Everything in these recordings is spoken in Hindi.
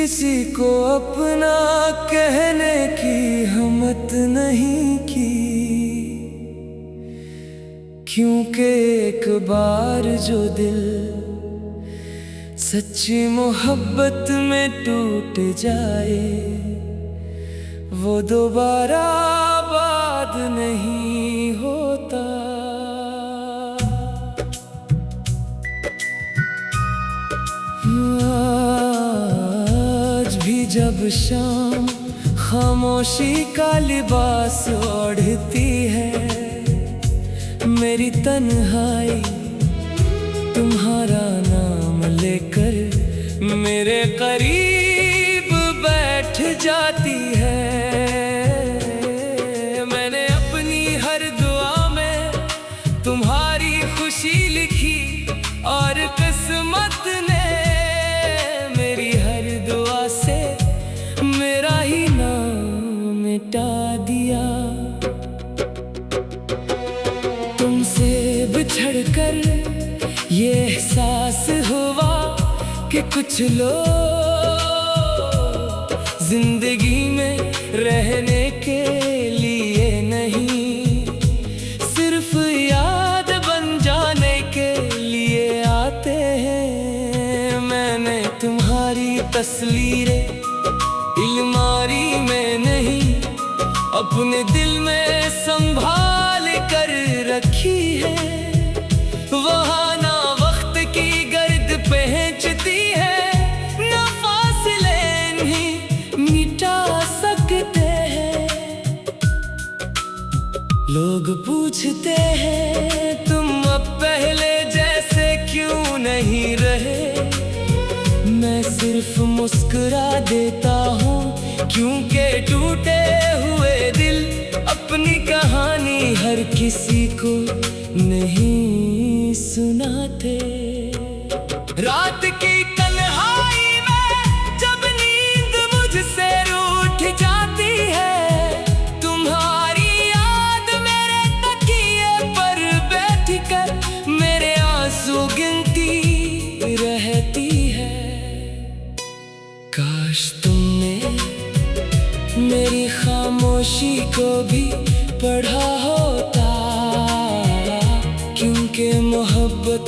किसी को अपना कहने की हिम्मत नहीं की, क्योंकि एक बार जो दिल सच्ची मोहब्बत में टूट जाए वो दोबारा आबाद नहीं होता। आज भी जब शाम खामोशी का लिबास ओढ़ती है, मेरी तन्हाई तुम्हारा नाम लेकर मेरे करीब बैठ जाती है। मैंने अपनी हर दुआ में तुम्हारी खुशी लिखी और किस्मत ने मेरी हर दुआ से मेरा ही नाम मिटा दिया। तुमसे बिछड़कर ये एहसास हुआ कि कुछ लोग जिंदगी में रहने के लिए नहीं, सिर्फ याद बन जाने के लिए आते हैं। मैंने तुम्हारी तस्वीरें अलमारी में नहीं, अपने दिल में संभाल कर रखी है। वहाँ ना वक्त की गर्द पहुँचती है, ना फासले नहीं मिटा सकते हैं। लोग पूछते हैं तुम अब पहले जैसे क्यों नहीं रहे, मैं सिर्फ मुस्कुरा देता हूँ, क्योंकि टूटे हुए दिल अपनी कहानी हर किसी को नहीं सुनाते। रात की तन्हाई में जब नींद मुझसे रूठ जाती है, तुम्हारी याद मेरे तकिए पर बैठकर मेरे आंसू गिनती रहती है। काश तुमने मेरी खामोशी को भी पढ़ा होता, क्योंकि मोहब्बत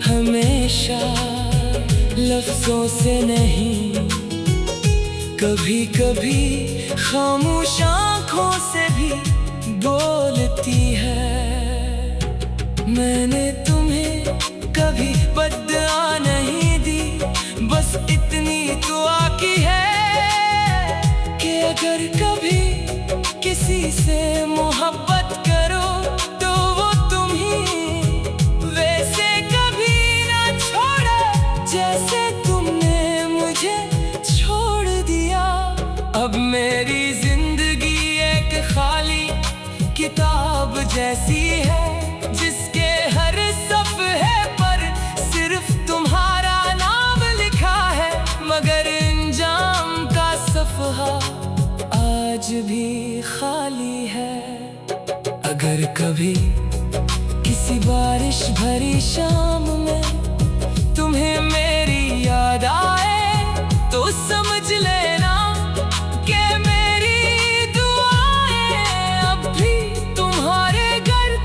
हमेशा लफ्जों से नहीं, कभी कभी खामोश आँखों से भी बोलती है। मैंने तुम्हें कभी बद्दुआ नहीं दी, बस इतनी दुआ की है कि अगर कभी किसी से मोहब्बत करो तो वो तुम ही, वैसे कभी ना छोड़ो जैसे तुमने मुझे छोड़ दिया। अब मेरी जिंदगी एक खाली किताब जैसी है, जिसके हर सफ़े पर सिर्फ तुम्हारा नाम लिखा है, मगर अंजाम का सफ़हा आज भी खाली है। अगर कभी किसी बारिश भरी शाम में तुम्हें मेरी याद आए तो समझ लेना कि मेरी दुआएं अब भी तुम्हारे गर्द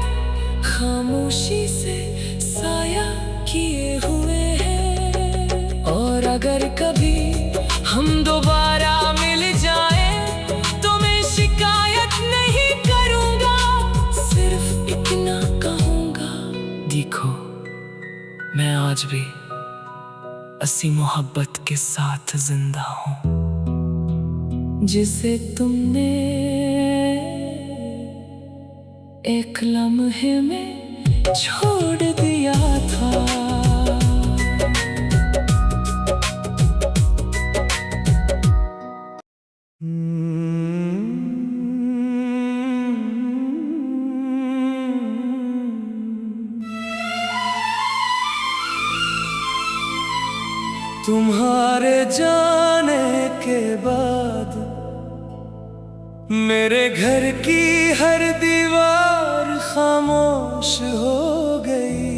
खामोशी से साया किए हुए हैं। और अगर कभी हम दोबारा मिल जाएं तो मैं शिकायत नहीं करूंगा, सिर्फ इतना कहूंगा, देखो मैं आज भी असी मोहब्बत के साथ जिंदा हूँ, जिसे तुमने एक लम्हे में छोड़ दिया था। तुम्हारे जाने के बाद मेरे घर की हर दीवार खामोश हो गई।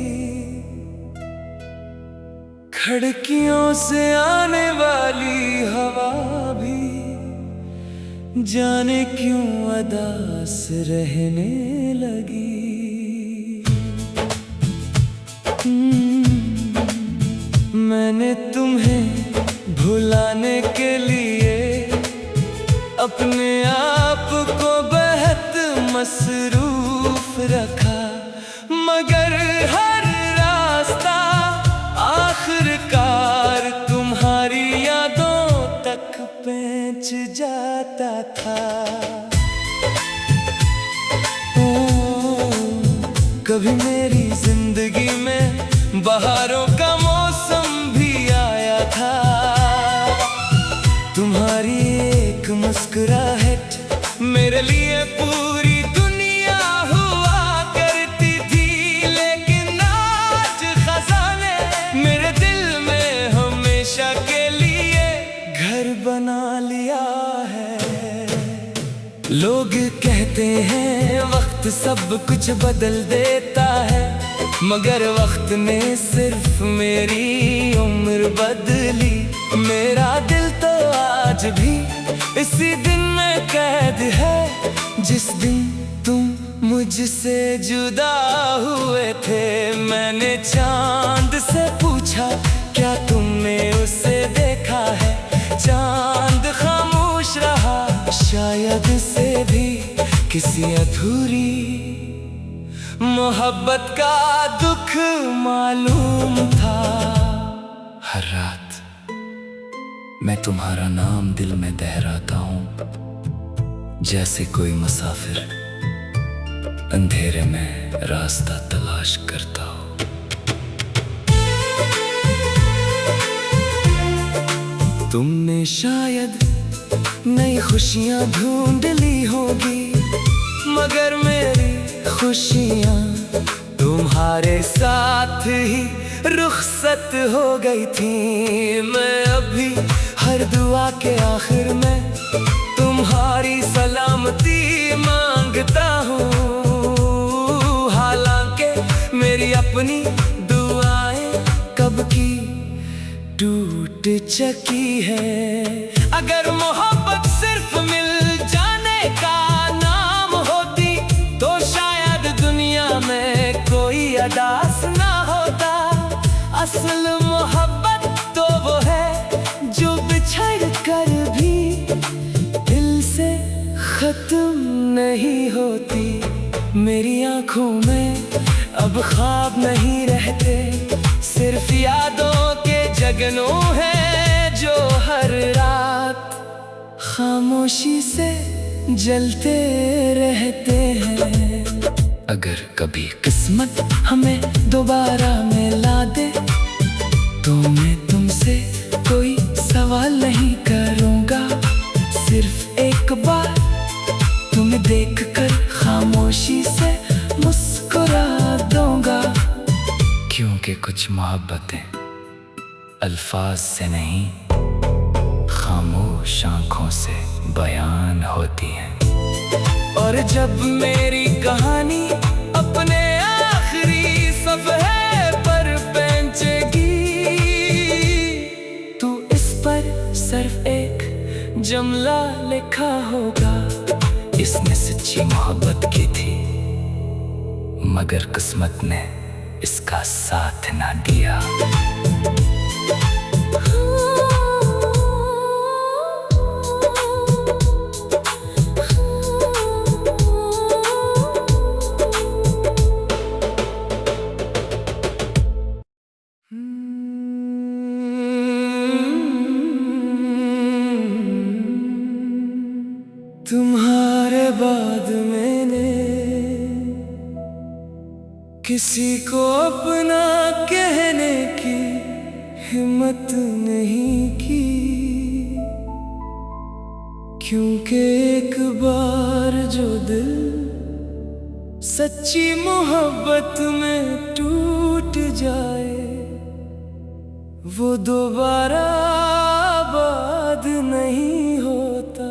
खिड़कियों से आने वाली हवा भी जाने क्यों अदास रहने लगी। मैंने तुम्हें भुलाने के लिए अपने आप को बेहद मसरूफ रखा, मगर हर रास्ता आखिरकार तुम्हारी यादों तक पहुंच जाता था। कभी मेरी जिंदगी में बहारों का मौसम भी आया था। तुम्हारी एक मुस्कुराहट मेरे लिए पूरी दुनिया हुआ करती थी, लेकिन आज खजाने मेरे दिल में हमेशा के लिए घर बना लिया है। लोग कहते हैं वक्त सब कुछ बदल देता है, मगर वक्त ने सिर्फ मेरी उम्र बदली। मेरा दिल तो आज भी इसी दिन में कैद है जिस दिन तुम मुझसे जुदा हुए थे। मैंने चांद से पूछा क्या तुमने उसे देखा है, चांद खामोश रहा, शायद से भी किसी अधूरी मोहब्बत का दुख मालूम था। हर रात मैं तुम्हारा नाम दिल में दोहराता हूँ, जैसे कोई मुसाफिर अंधेरे में रास्ता तलाश करता हो। तुमने शायद नई खुशियाँ ढूंढ ली होगी, मगर मेरी खुशियाँ तुम्हारे साथ ही रुखसत हो गई थी। मैं अभी हर दुआ के आखिर में तुम्हारी सलामती मांगता हूँ, हालांकि मेरी अपनी दुआएं कब की टूट चुकी है। अगर मोहब्बत सिर्फ मिल जाने का नाम होती तो शायद दुनिया में कोई अदास ना होता। असल मोहब्बत तो वो है जो बिछड़ कर भी दिल से खत्म नहीं होती। मेरी आंखों में अब ख्वाब नहीं रहते, सिर्फ यादों के जगनों हैं जो हर रात खामोशी से जलते रहते हैं। अगर कभी किस्मत हमें दोबारा मिला दे तो मैं तुमसे कोई सवाल नहीं करूँगा, सिर्फ एक बार तुम्हें देखकर खामोशी से मुस्कुरा दूंगा। क्योंकि कुछ मोहब्बतें अल्फाज से नहीं खामोश आंखों से बयान होती हैं। और जब मेरी कहानी अपने आखिरी सफ़हे पर पहुंचेगी, तो इस पर सिर्फ एक जुमला लिखा होगा, इसने सच्ची मोहब्बत की थी मगर किस्मत ने इसका साथ ना दिया। तुम्हारे बाद मैंने किसी को अपना कहने की हिम्मत नहीं की, क्योंकि एक बार जो दिल सच्ची मोहब्बत में टूट जाए वो दोबारा आबाद नहीं होता।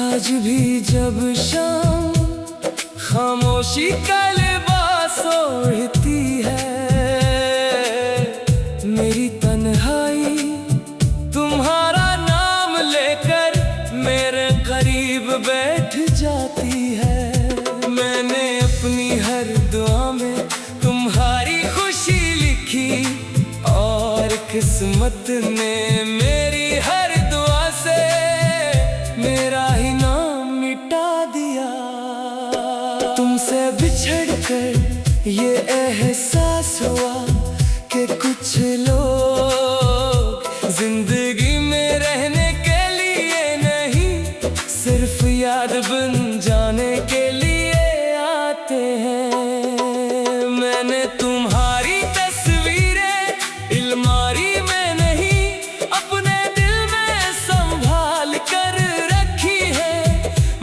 आज भी जब शाम खामोशी का लिबास ओढ़ती है मेरी तन्हाई। तुम्हारा नाम लेकर मेरे करीब बैठ जाती है। मैंने अपनी हर दुआ में तुम्हारी खुशी लिखी और किस्मत ने मेरी हर दुआ से मेरा ही नाम मिटा दिया। तुमसे बिछड़कर ये एहसास हुआ कि कुछ लोग जिंदगी में रहने के लिए नहीं, सिर्फ याद बन जाने के लिए आते हैं। मैंने तुम्हारी तस्वीरें अलमारी में नहीं, अपने दिल में संभाल कर रखी है।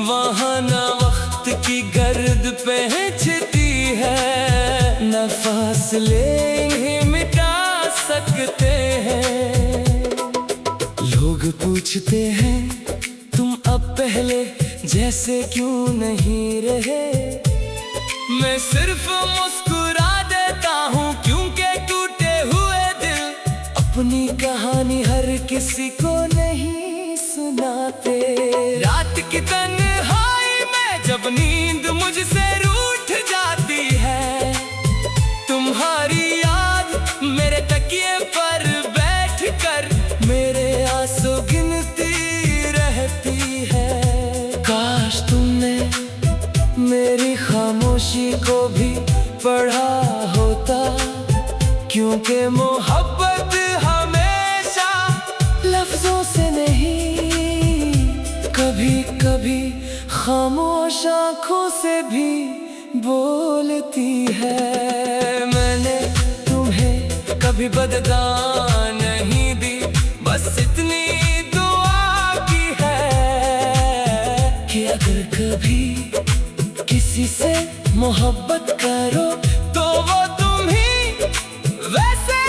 वहाँ ना वक्त की गर्द पहुँचती है, न फासले इन्हें मिटा सकते हैं। लोग पूछते हैं तुम अब पहले जैसे क्यों नहीं रहे। मैं सिर्फ मुस्कुरा देता हूँ क्योंकि टूटे हुए दिल अपनी कहानी हर किसी को नहीं सुनाते। रात की तन्हाई में जब नींद मुझसे रूठ जाती है, तुम्हारी याद मेरे तकिए पर बैठकर मेरे आंसू गिनती रहती है। काश तुमने मेरी खामोशी को भी पढ़ा होता, क्योंकि मोहब्बत हमेशा लफ्जों से नहीं, कभी कभी खामोश आँखों से भी बोलती है। मैंने तुम्हें कभी बदगा नहीं दी, बस इतनी दुआ की है कि अगर कभी किसी से मोहब्बत करो तो वो तुम ही वैसे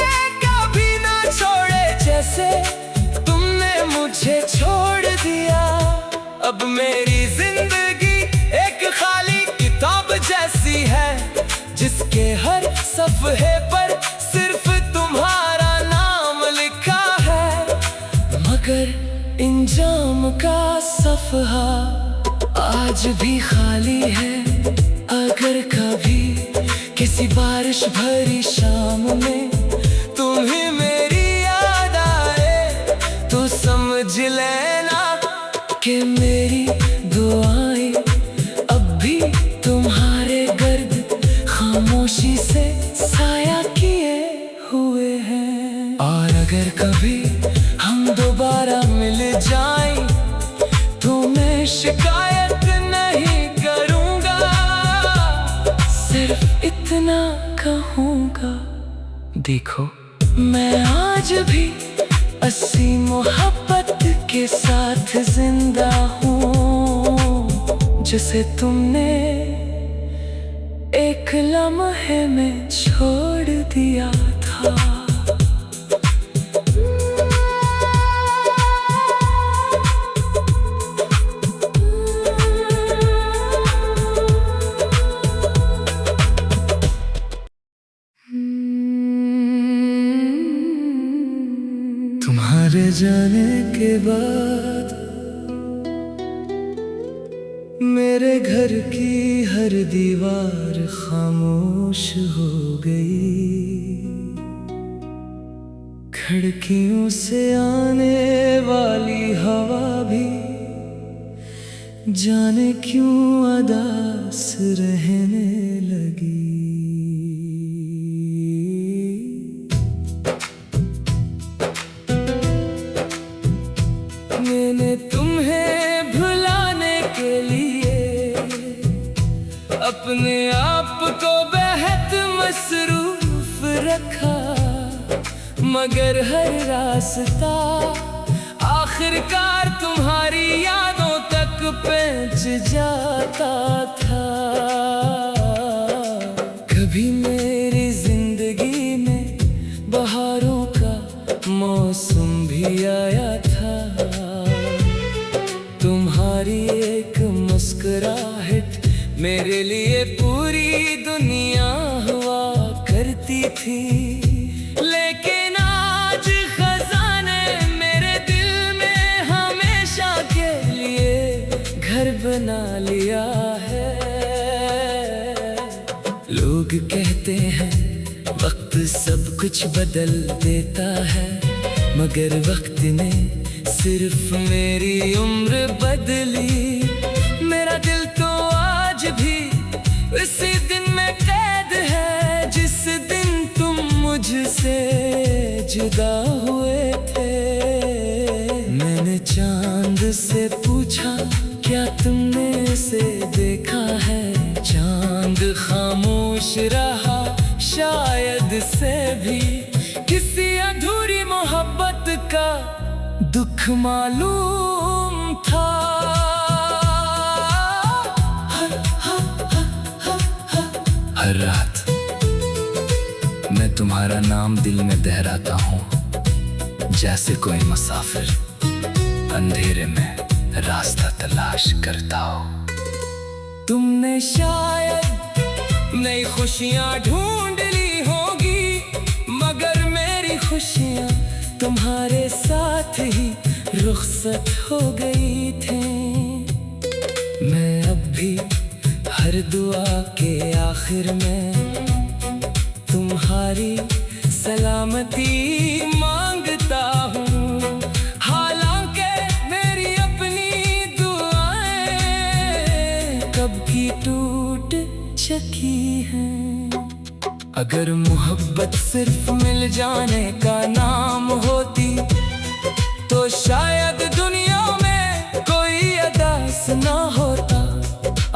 कभी ना छोड़े जैसे तुमने मुझे छोड़ दिया। अब मेरी जिंदगी एक खाली किताब जैसी है, जिसके हर सफ़हे पर सिर्फ तुम्हारा नाम लिखा है। मगर इंजाम का सफ़हा आज भी खाली है। अगर कभी किसी बारिश भरी शाम में तुम्हें मेरी याद आए तो समझ लेना कि मेरी दुआएं अब भी तुम्हारे गर्द खामोशी से साया किए हुए हैं। और अगर कभी हम दोबारा मिल जाएं तो मैं शिकायत नहीं करूँगा, सिर्फ इतना कहूँगा, देखो मैं आज भी अस्सी मोहब्बत के साथ जिंदा हूँ, जिसे तुमने एक लम्हे में छोड़ दिया था। तुम्हारे जाने के बाद मेरे घर की हर दीवार खामोश हो गई। खिड़कियों से आने वाली हवा भी जाने क्यों उदास रहने लगी। मैंने तुम्हें भुलाने के लिए अपने आप को बेहद मसरूफ रखा, मगर हर रास्ता आखिरकार तुम्हारी यादों तक पहुंच जाता था। कभी मेरी जिंदगी में बहारों का मौसम भी आया था, तुम्हारी एक मुस्कुराहट मेरे लिए पूरी दुनिया हुआ करती थी, लेकिन आज खजाने मेरे दिल में हमेशा के लिए घर बना लिया है। लोग कहते हैं वक्त सब कुछ बदल देता है, मगर वक्त ने सिर्फ मेरी उम्र बदली। मेरा दिल तो आज भी उसी दिन में कैद है जिस दिन तुम मुझसे जुदा हुए थे। मैंने चांद से पूछा क्या तुमने उसे देखा है, चांद खामोश रहा, शायद से भी किसी अधूरी मोहब्बत का दुख मालूम था। हर रात मैं तुम्हारा नाम दिल में दोहराता हूँ, जैसे कोई मुसाफिर अंधेरे में रास्ता तलाश करता हो। तुमने शायद नई खुशियाँ ढूंढ ली होगी, मगर मेरी खुशियाँ तुम्हारे साथ ही रुखसत हो गई थी। मैं अब भी हर दुआ के आखिर में तुम्हारी सलामती मांगता हूँ, हालांकि मेरी अपनी दुआएं कब की टूट चुकी हैं। अगर मोहब्बत सिर्फ मिल जाने का नाम होती, तो शायद दुनिया में कोई अदास ना होता।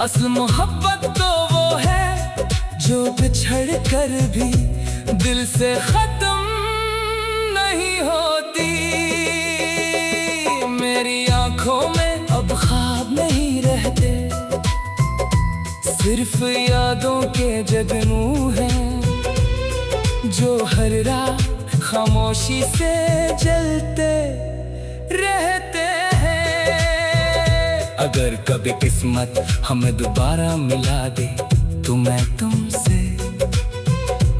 असल मोहब्बत तो वो है जो बिछड़ कर भी दिल से खत्म नहीं होती। मेरी आंखों में अब ख्वाब नहीं रहते, सिर्फ यादों के जगनू हैं जो हर रात खामोशी से जलते रहते हैं। अगर कभी किस्मत हमें दोबारा मिला दे, तो मैं तुमसे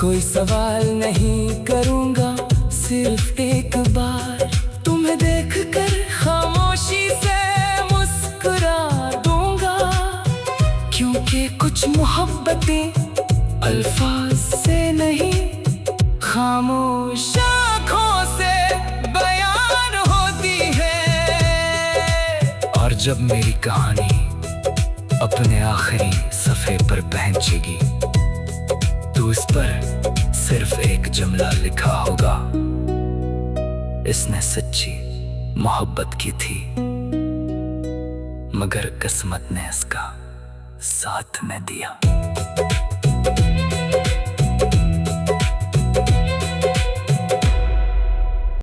कोई सवाल नहीं करूँगा, सिर्फ एक बार तुम्हें देखकर खामोशी से मुस्कुरा दूँगा। क्योंकि कुछ मोहब्बतें अल्फाज से नहीं, खामोश आँखों से बयान होती है। और जब मेरी कहानी अपने आखिरी सफ़े पर पहुंचेगी, तो उस पर सिर्फ एक जुमला लिखा होगा, इसने सच्ची मोहब्बत की थी, मगर किस्मत ने इसका साथ न दिया।